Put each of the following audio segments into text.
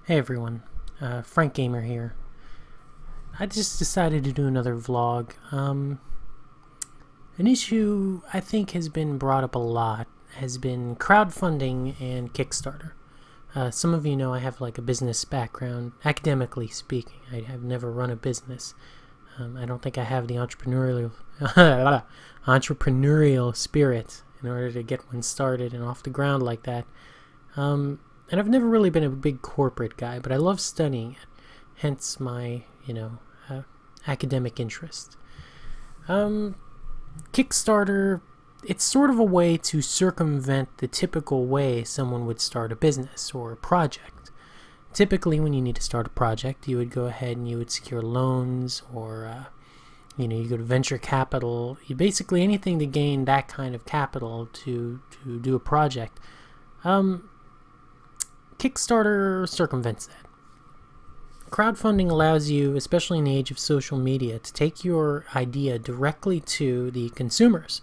Hey everyone, Frank Gamer here. I just decided to do another vlog. An issue I think has been brought up a lot has been crowdfunding and KickStarter. Some of you know I have like a business background, academically speaking. I have never run a business. I don't think I have the entrepreneurial spirit in order to get one started and off the ground like that. And I've never really been a big corporate guy, but I love studying it, hence my, academic interest. Kickstarter, it's sort of a way to circumvent the typical way someone would start a business or a project. Typically, when you need to start a project, you would go ahead and you would secure loans or, you go to venture capital. You basically anything to gain that kind of capital to do a project. Kickstarter circumvents that. Crowdfunding allows you, especially in the age of social media, to take your idea directly to the consumers.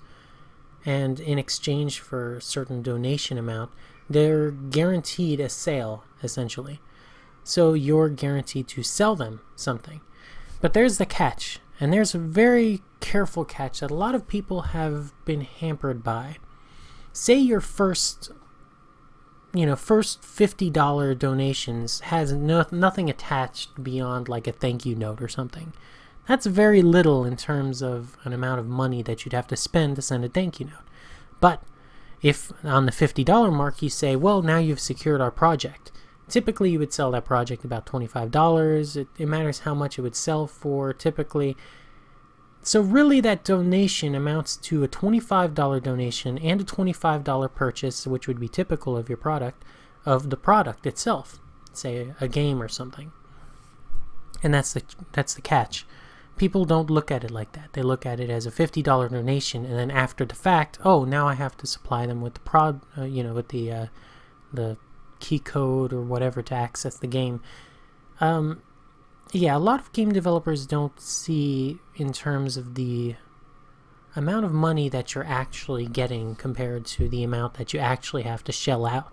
And in exchange for a certain donation amount, they're guaranteed a sale, essentially. So you're guaranteed to sell them something. But there's the catch, and there's a very careful catch that a lot of people have been hampered by. Say your first $50 donations has nothing attached beyond like a thank you note or something. That's very little in terms of an amount of money that you'd have to spend to send a thank you note. But if on the $50 mark you say, well, now you've secured our project, typically you would sell that project about $25. It matters how much it would sell for typically. So really that donation amounts to a $25 donation and a $25 purchase, which would be typical of your product, of the product itself, say a game or something. And that's the catch. People don't look at it like that. They look at it as a $50 donation, and then after the fact, oh, now I have to supply them with the the key code or whatever to access the game. Yeah, a lot of game developers don't see in terms of the amount of money that you're actually getting compared to the amount that you actually have to shell out.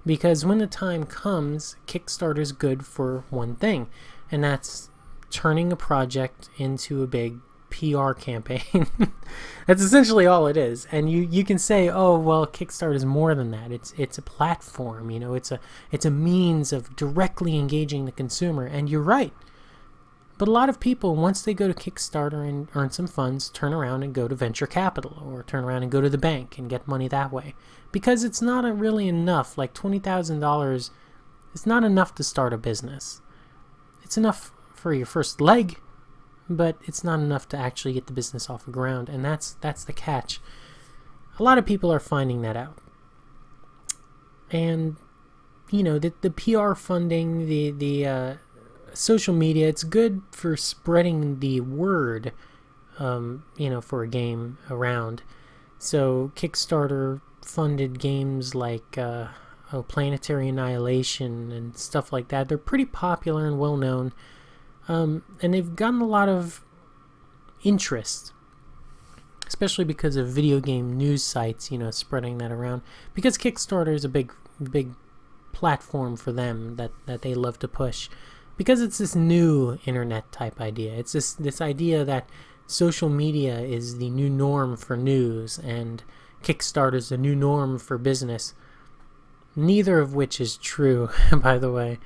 Because when the time comes, Kickstarter's good for one thing, and that's turning a project into a big PR campaign. That's essentially all it is. And you can say, oh, well, Kickstarter is more than that. It's a platform, it's a means of directly engaging the consumer, and you're right. But a lot of people, once they go to Kickstarter and earn some funds, turn around and go to venture capital or turn around and go to the bank and get money that way. Because it's not really enough. Like $20,000 is not enough to start a business. It's enough for your first leg, but it's not enough to actually get the business off the ground. And that's the catch. A lot of people are finding that out. And, the PR funding, the social media, it's good for spreading the word, for a game around. So Kickstarter funded games like Planetary Annihilation and stuff like that. They're pretty popular and well known, and they've gotten a lot of interest, especially because of video game news sites, spreading that around. Because Kickstarter is a big platform for them that they love to push. Because it's this new internet type idea. It's this idea that social media is the new norm for news and Kickstarter is the new norm for business. Neither of which is true, by the way.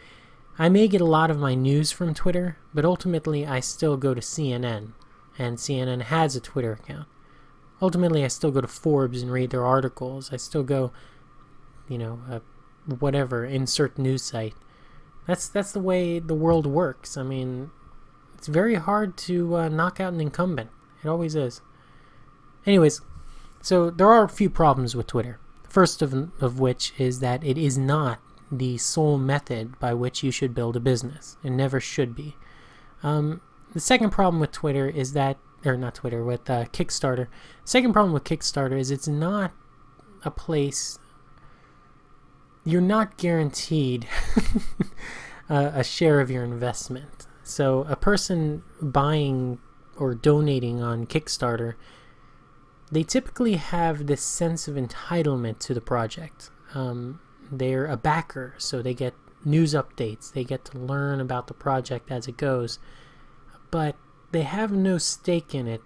I may get a lot of my news from Twitter, but ultimately I still go to CNN, and CNN has a Twitter account. Ultimately I still go to Forbes and read their articles. I still go, whatever, insert news site. That's the way the world works. I mean, it's very hard to knock out an incumbent. It always is. Anyways, so there are a few problems with Twitter. First of which is that it is not the sole method by which you should build a business. It never should be. The second problem with Twitter is that, or not Twitter, with Kickstarter. Second problem with Kickstarter is it's not a place. You're not guaranteed a share of your investment. So a person buying or donating on Kickstarter, they typically have this sense of entitlement to the project. They're a backer, so they get news updates. They get to learn about the project as it goes, but they have no stake in it.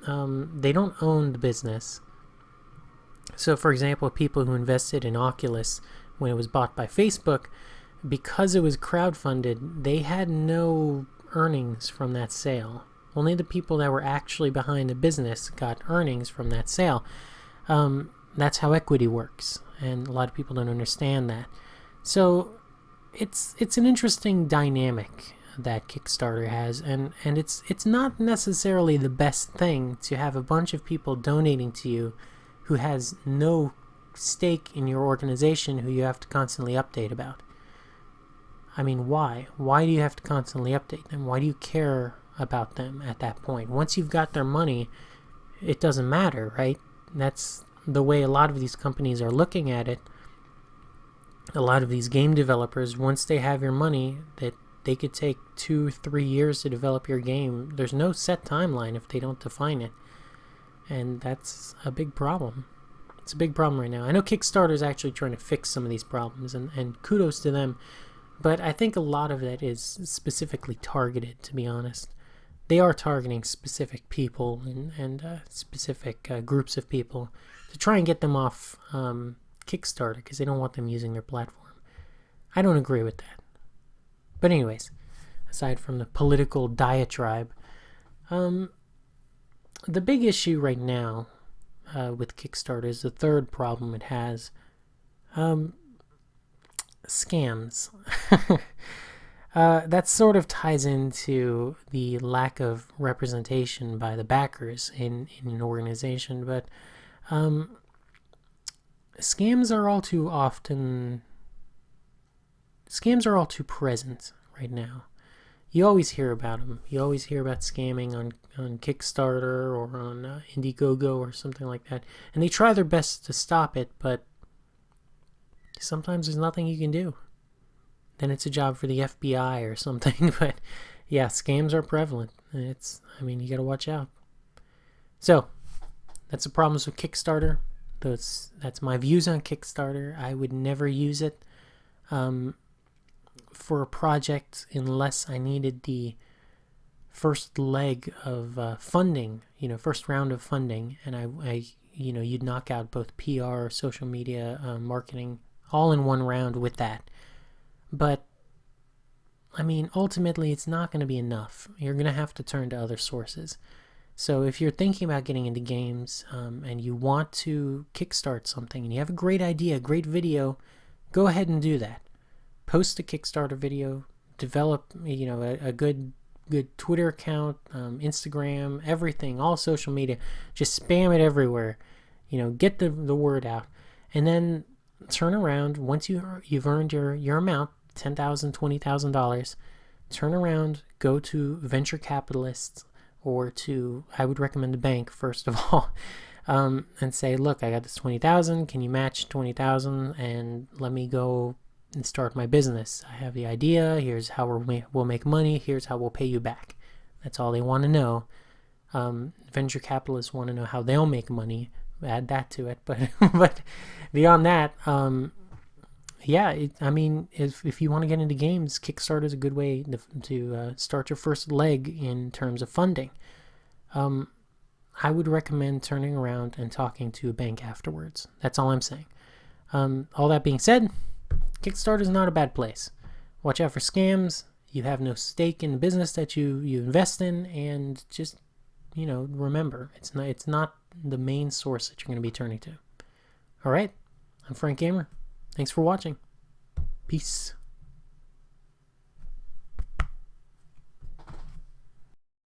They don't own the business. So, for example, people who invested in Oculus when it was bought by Facebook, because it was crowdfunded, they had no earnings from that sale. Only the people that were actually behind the business got earnings from that sale. That's how equity works, and a lot of people don't understand that. So it's an interesting dynamic that Kickstarter has, and it's not necessarily the best thing to have a bunch of people donating to you who has no stake in your organization, who you have to constantly update about. I mean, why? Why do you have to constantly update them? Why do you care about them at that point? Once you've got their money, it doesn't matter, right? That's the way a lot of these companies are looking at it. A lot of these game developers, once they have your money, that they could take 2-3 years to develop your game. There's no set timeline if they don't define it. And that's a big problem. It's a big problem right now. I know Kickstarter is actually trying to fix some of these problems, and kudos to them. But I think a lot of that is specifically targeted, to be honest. They are targeting specific people and specific groups of people to try and get them off Kickstarter because they don't want them using their platform. I don't agree with that. But anyways, aside from the political diatribe, the big issue right now with Kickstarter is the third problem it has. Scams. That sort of ties into the lack of representation by the backers in an organization, but scams are all too present right now. You always hear about them. You always hear about scamming on Kickstarter or on Indiegogo or something like that. And they try their best to stop it, but sometimes there's nothing you can do. Then it's a job for the FBI or something. But yeah, scams are prevalent. You gotta watch out. So, that's the problems with Kickstarter. That's my views on Kickstarter. I would never use it for a project unless I needed the first leg of funding, first round of funding, and you'd knock out both PR, social media, marketing, all in one round with that. But ultimately it's not going to be enough. You're going to have to turn to other sources. So if you're thinking about getting into games and you want to kickstart something and you have a great idea, a great video, go ahead and do that. Post a Kickstarter video, develop a good Twitter account, Instagram, everything, all social media. Just spam it everywhere. Get the word out, and then turn around once you've earned your amount, $10,000, $20,000. Turn around, go to venture capitalists or I would recommend a bank first of all, and say, look, I got this $20,000. Can you match $20,000 and let me go and start my business? I have the idea. Here's how we'll make money. Here's how we'll pay you back. That's all they want to know. Venture capitalists want to know how they'll make money. Add that to it. But beyond that, if you want to get into games, Kickstarter is a good way to start your first leg in terms of funding. I would recommend turning around and talking to a bank afterwards. That's all I'm saying. All that being said, Kickstarter is not a bad place. Watch out for scams. You have no stake in the business that you invest in, and just remember, it's not the main source that you're going to be turning to. All right, I'm Frank Gamer. Thanks for watching. Peace.